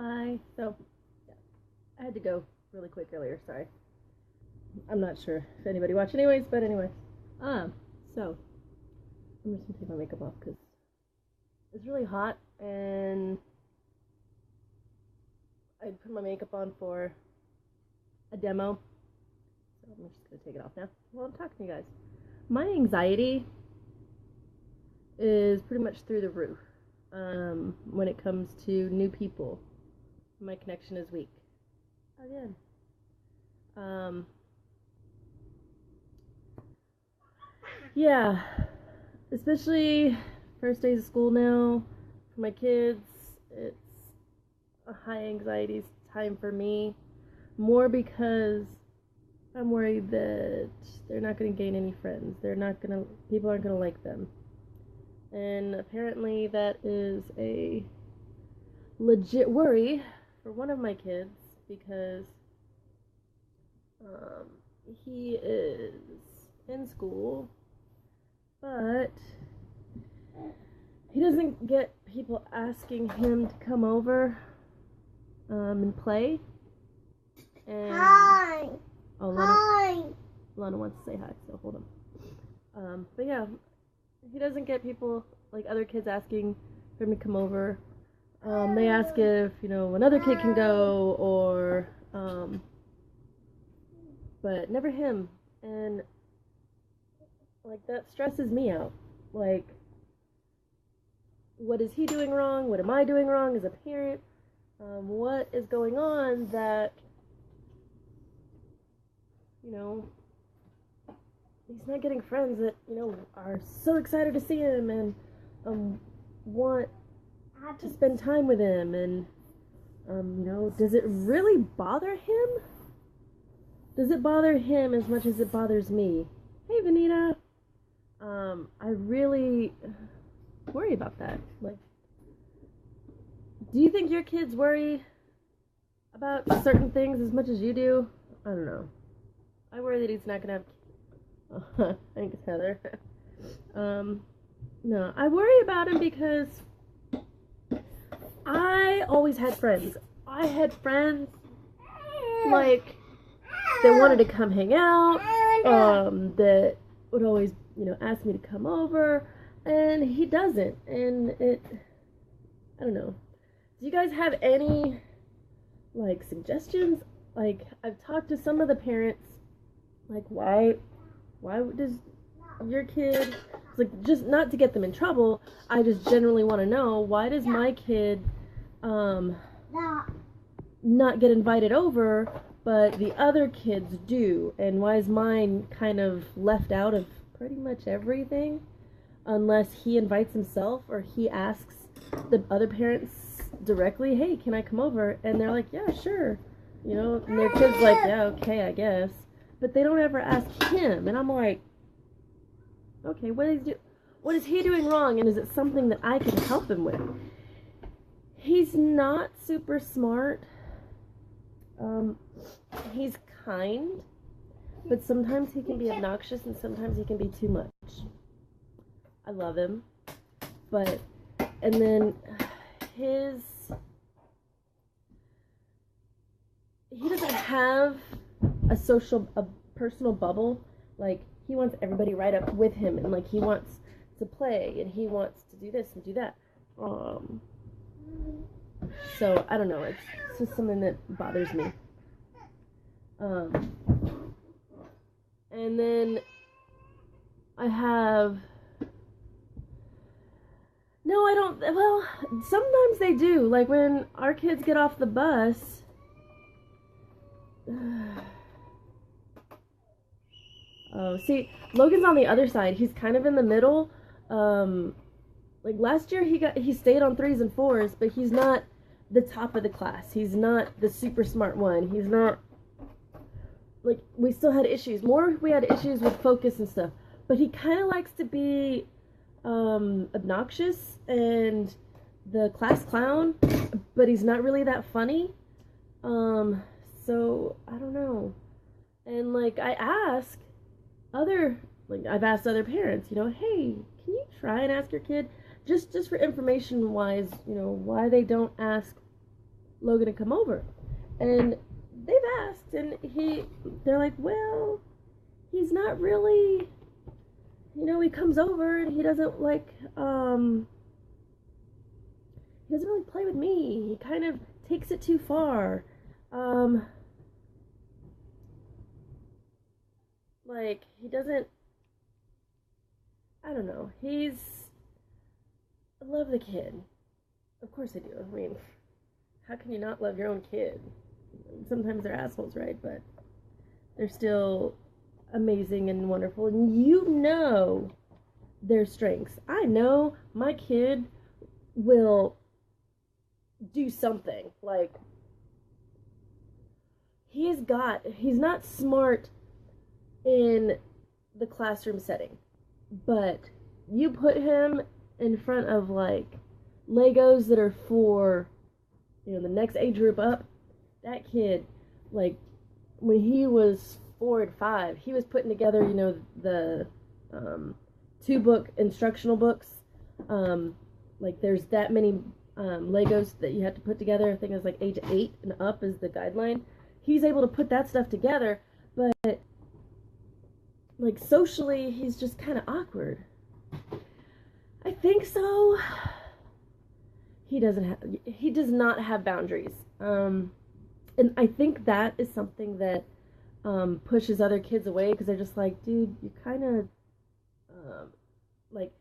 Hi. So, yeah, I had to go really quick earlier. Sorry. I'm not sure if anybody watched anyways, but anyway. Um, so I'm just gonna take my makeup off because it's really hot and I put my makeup on for a demo. So I'm just gonna take it off now while I'm talking to you guys. My anxiety is pretty much through the roof when it comes to new people. My connection is weak. Again. Um, yeah, especially first days of school now for my kids. It's a high anxiety time for me, more because I'm worried that they're not going to gain any friends. People aren't going to like them. And apparently that is a legit worry for one of my kids because he is in school, but he doesn't get people asking him to come over and play. And Hi. Oh, Lana wants to say hi, so hold on. But yeah, he doesn't get people like other kids asking for him to come over. They ask if another kid can go or but never him. And like that stresses me out. Like, what is he doing wrong? What am I doing wrong as a parent? What is going on that he's not getting friends that are so excited to see him and want to spend time with him? And does it really bother him? Does it bother him as much as it bothers me? Hey, Vanita. I really worry about that. Like, do you think your kids worry about certain things as much as you do? I don't know. I worry that he's not gonna have. I think it's Heather. No, I worry about him because I always had friends. I had friends like that wanted to come hang out. That would always ask me to come over, and he doesn't. And I don't know. Do you guys have any like suggestions? Like, I've talked to some of the parents. Like, why does your kid, like, just not to get them in trouble, I just generally want to know, why does my kid not get invited over, but the other kids do? And why is mine kind of left out of pretty much everything, unless he invites himself or he asks the other parents directly, hey, can I come over? And they're like, yeah, sure. And their kid's like, yeah, okay, I guess. But they don't ever ask him. And I'm like, okay, what is he doing wrong? And is it something that I can help him with? He's not super smart. He's kind. But sometimes he can be obnoxious and sometimes he can be too much. I love him. And then he doesn't have a personal bubble. Like, he wants everybody right up with him, and like he wants to play and he wants to do this and do that. So I don't know, it's just something that bothers me. And then I have I don't. Well, sometimes they do. Like, when our kids get off the bus, oh, see, Logan's on the other side. He's kind of in the middle. Like, last year he stayed on 3s and 4s, but he's not the top of the class. He's not the super smart one. He's not, like, we still had issues. We had issues with focus and stuff. But he kind of likes to be obnoxious and the class clown, but he's not really that funny. So I don't know. And like, I've asked other parents, hey, can you try and ask your kid just for information wise, why they don't ask Logan to come over. And they've asked, and they're like, well, he's not really, he comes over and he doesn't like, he doesn't really play with me. He kind of takes it too far. Like, he doesn't, I don't know. I love the kid. Of course I do. I mean, how can you not love your own kid? Sometimes they're assholes, right? But they're still amazing and wonderful. And you know their strengths. I know my kid will do something. Like, he's not smart in the classroom setting, but you put him in front of like Legos that are for the next age group up, that kid, like, when he was 4 and 5, he was putting together the 2-book instructional books. Like, there's that many Legos that you have to put together. I think it's like age 8 and up is the guideline. He's able to put that stuff together, but like, socially, he's just kind of awkward. I think so. He does not have boundaries. And I think that is something that pushes other kids away, because they're just like, dude, you kind of like,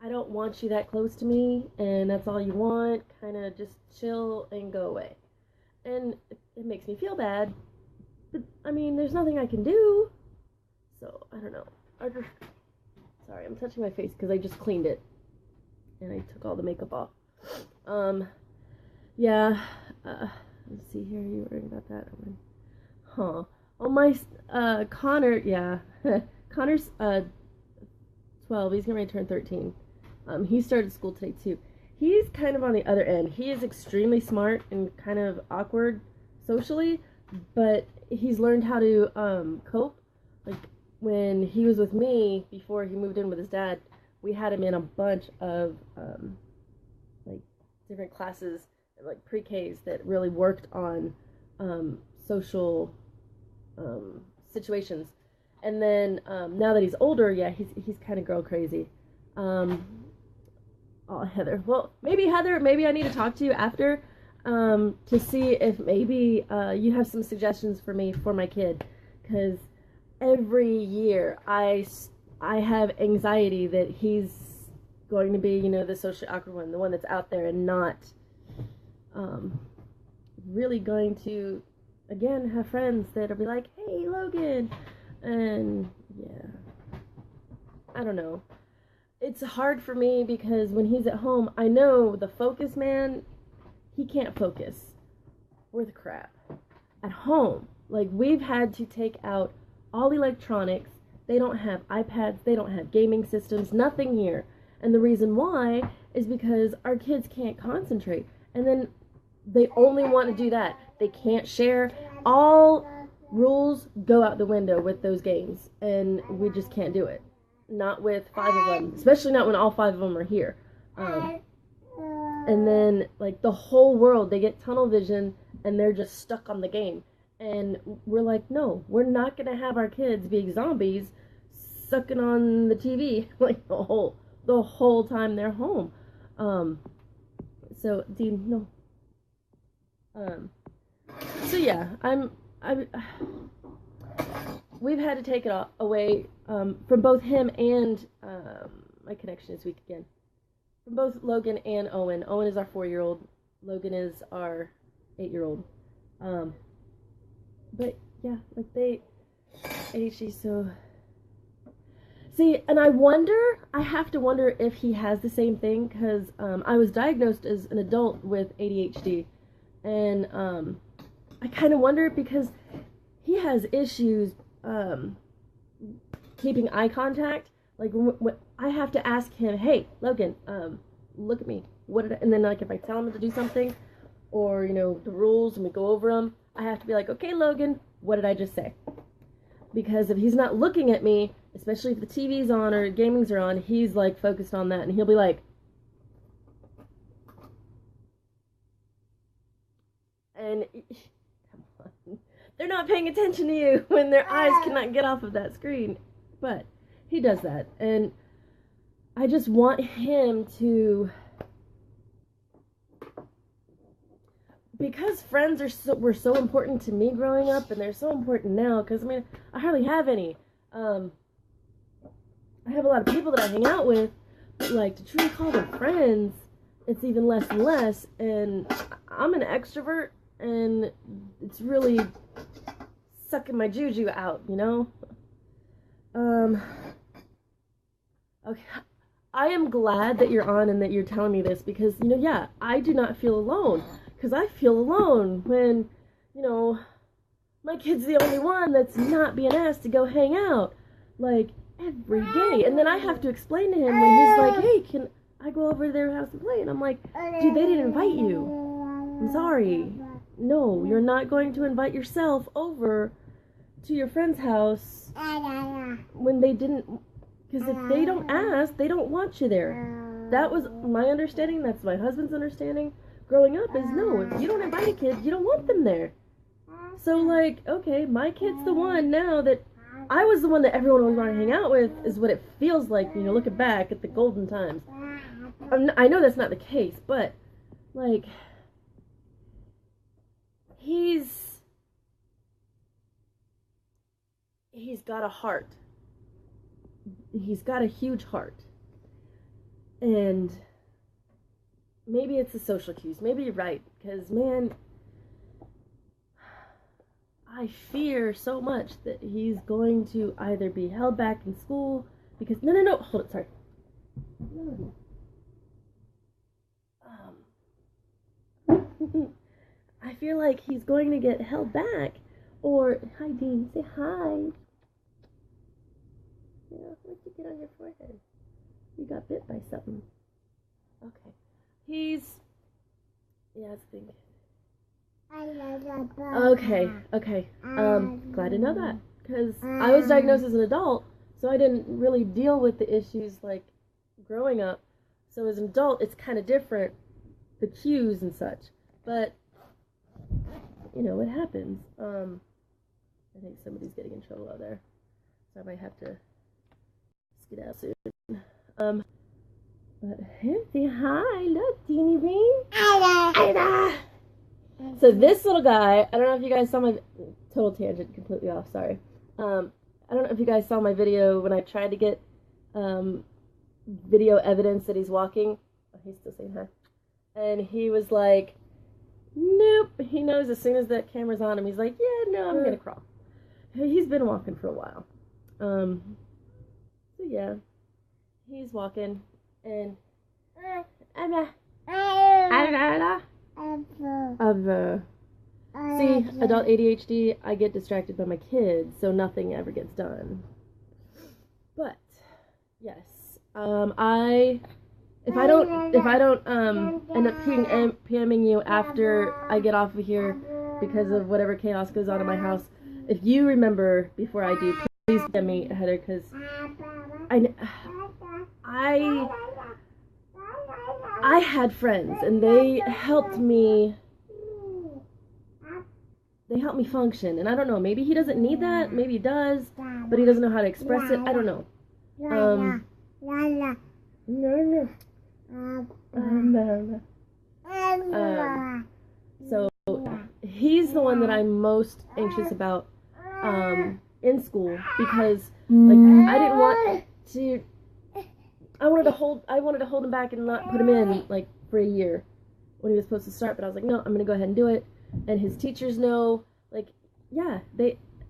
I don't want you that close to me, and that's all you want. Kind of just chill and go away. And it makes me feel bad, but I mean, there's nothing I can do. So I don't know. Sorry, I'm touching my face because I just cleaned it and I took all the makeup off. Yeah. Let's see here. Are you worried about that? Huh. Oh, my Connor. Yeah. Connor's 12. He's getting ready to turn 13. He started school today too. He's kind of on the other end. He is extremely smart and kind of awkward socially, but he's learned how to cope. Like, when he was with me before he moved in with his dad, we had him in a bunch of like different classes, like pre-Ks, that really worked on social situations. And then now that he's older, yeah, he's kind of girl crazy. Oh, Heather. Well, maybe I need to talk to you after to see if maybe you have some suggestions for me for my kid, because every year I have anxiety that he's going to be, the socially awkward one, the one that's out there and not really going to, again, have friends that'll be like, hey, Logan, and yeah, I don't know. It's hard for me because when he's at home, I know the focus man, he can't focus worth crap. At home, like, we've had to take out all electronics. They don't have iPads, they don't have gaming systems, nothing here. And the reason why is because our kids can't concentrate. And then they only want to do that. They can't share. All rules go out the window with those games, and we just can't do it. Not with 5 of them, especially not when all 5 of them are here. And then, like, the whole world, they get tunnel vision and they're just stuck on the game. And we're like, no, we're not going to have our kids be zombies sucking on the TV like the whole time they're home. So, Dean, no. So yeah, we've had to take it away from both him and my connection is weak again. From both Logan and Owen. Owen is our 4-year-old. Logan is our 8-year-old. But yeah, like, ADHD, so. See, and I have to wonder if he has the same thing, because I was diagnosed as an adult with ADHD, and I kind of wonder, because he has issues keeping eye contact. Like, when I have to ask him, hey, Logan, look at me. And then, like, if I tell him to do something, or, the rules, and we go over them, I have to be like, okay, Logan, what did I just say? Because if he's not looking at me, especially if the TV's on or gamings are on, he's, like, focused on that, and he'll be like, And come on, they're not paying attention to you when their eyes cannot get off of that screen. But he does that, and I just want him to, because friends were so important to me growing up, and they're so important now, because, I mean, I hardly have any. I have a lot of people that I hang out with, but, like, to truly call them friends, it's even less and less, and I'm an extrovert, and it's really sucking my juju out, you know? Okay, I am glad that you're on and that you're telling me this, because, you know, yeah, I do not feel alone. Because I feel alone when, you know, my kid's the only one that's not being asked to go hang out, like, every day. And then I have to explain to him when he's like, hey, can I go over to their house and play? And I'm like, dude, they didn't invite you. I'm sorry. No, you're not going to invite yourself over to your friend's house when they didn't, because if they don't ask, they don't want you there. That was my understanding. That's my husband's understanding. Growing up is, no, if you don't invite a kid, you don't want them there. So, like, okay, my kid's the one now that I was the one that everyone was wanting to hang out with, is what it feels like, you know, looking back at the golden times. I know that's not the case, but, like, he's got a heart. He's got a huge heart. And maybe it's the social cues. Maybe you're right. Because, man, I fear so much that he's going to either be held back in school because... No. Hold it. Sorry. I feel like he's going to get held back. Or... Hi, Dean. Say hi. Yeah, what'd you get on your forehead? You got bit by something. Okay. Yeah, I think. Okay. Glad to know that. Because I was diagnosed as an adult, so I didn't really deal with the issues, like, growing up. So as an adult, it's kind of different, the cues and such. But, you know, it happens. I think somebody's getting in trouble out there. So I might have to get out soon. But say hi, look, Teeny Bean. Hi. So this little guy, I don't know if you guys saw my total tangent, completely off. Sorry. I don't know if you guys saw my video when I tried to get video evidence that he's walking. Oh, he's still saying hi. And he was like, nope. He knows as soon as that camera's on him, he's like, yeah, no, I'm gonna crawl. He's been walking for a while. So yeah, he's walking, and see, adult ADHD, I get distracted by my kids, so nothing ever gets done. But yes, if I don't end up PMing you after I get off of here because of whatever chaos goes on in my house, if you remember before I do, please DM me, Heather, because I had friends, and they helped me function, and I don't know, maybe he doesn't need that, maybe he does, but he doesn't know how to express it, I don't know. So he's the one that I'm most anxious about in school, because like I didn't want to. I wanted to hold him back and not put him in like for a year when he was supposed to start, but I was like, no, I'm gonna go ahead and do it. And his teachers know, like, yeah,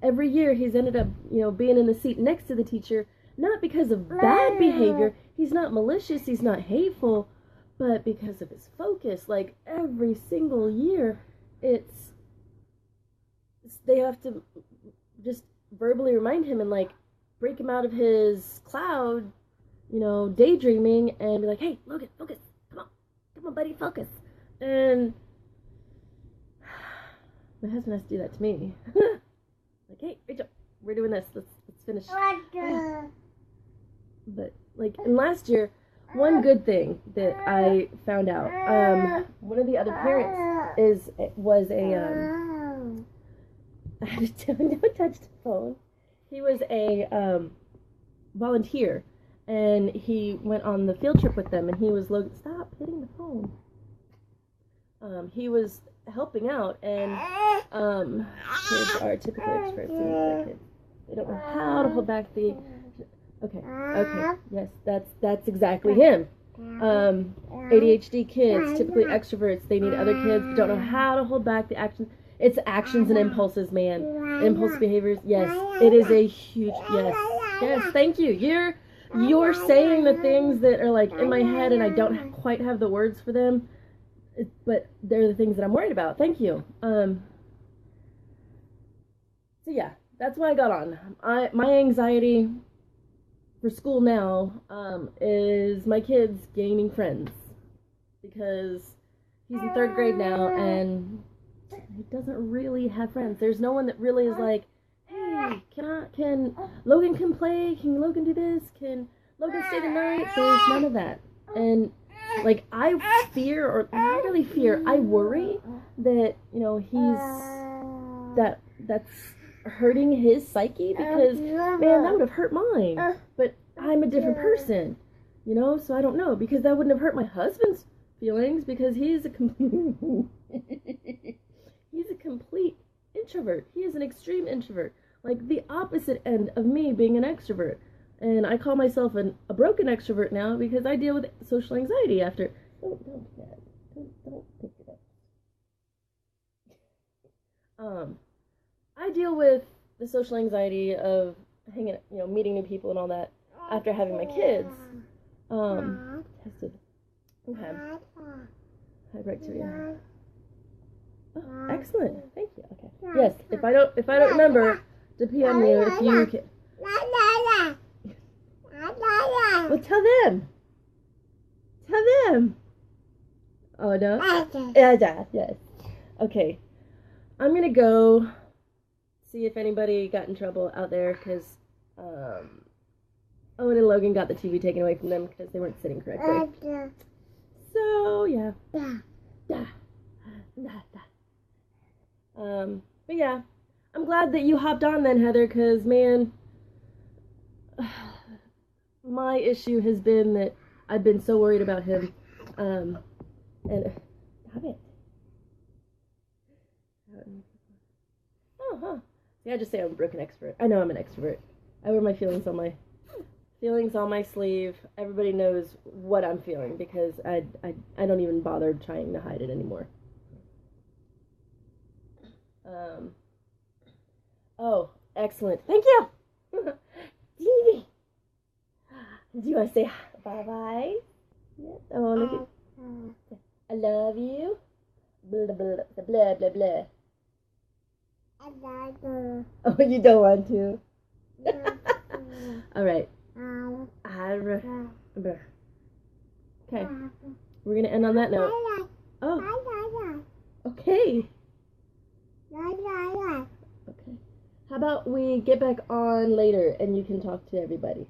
every year he's ended up, you know, being in the seat next to the teacher, not because of bad behavior. He's not malicious, he's not hateful, but because of his focus. Like every single year, they have to just verbally remind him and like break him out of his cloud, you know, daydreaming, and be like, hey, Logan, focus, come on, buddy, focus. And my husband has to do that to me. Like, hey, Rachel, we're doing this. Let's finish. But like, and last year, one good thing that I found out. One of the other parents was a don't touch the phone. He was a volunteer, and he went on the field trip with them, and he was stop hitting the phone. He was helping out, and kids are typically experts in their kids. They don't know how to hold back the. Okay, yes, that's exactly him. ADHD kids, typically extroverts. They need other kids, but don't know how to hold back the actions. It's actions and impulses, man. Impulse behaviors. Yes, it is a huge yes. Thank you. You're saying the things that are like in my head, and I don't quite have the words for them. But they're the things that I'm worried about. Thank you. So yeah, that's why I got on. My anxiety for school now is my kids gaining friends, because he's in 3rd grade now and he doesn't really have friends. There's no one that really is like, hey, can Logan can play? Can Logan do this? Can Logan stay the night? There's none of that. And like, I fear, or not really fear, I worry that, you know, that's hurting his psyche, because, man, that would have hurt mine. But I'm a different person, you know, so I don't know, because that wouldn't have hurt my husband's feelings, because he's a complete introvert. He is an extreme introvert, like the opposite end of me being an extrovert. And I call myself a broken extrovert now, because I deal with social anxiety after. Don't do that. Don't pick it up. I deal with the social anxiety of hanging, you know, meeting new people and all that after having my kids. Tested. Okay. Hyperactivity. Oh, excellent. Thank you. Okay. Yes. If I don't remember to PM you if you can. Well, tell them. Tell them. Oh, no? Yeah, yes. Okay. I'm going to go see if anybody got in trouble out there, because Owen and Logan got the TV taken away from them because they weren't sitting correctly. So, yeah. But yeah. I'm glad that you hopped on then, Heather, because, man, my issue has been that I've been so worried about him, and stop it. Yeah, I just say I'm a broken extrovert. I know I'm an extrovert. I wear my feelings on my sleeve. Everybody knows what I'm feeling, because I don't even bother trying to hide it anymore. Oh, excellent. Thank you. Dee. Do you want to say bye-bye? Yes. Oh, look at. I love you. Blah, blah, blah, blah, blah. Oh, you don't want to? All right. Okay. We're going to end on that note. Oh. Okay. Okay. How about we get back on later and you can talk to everybody?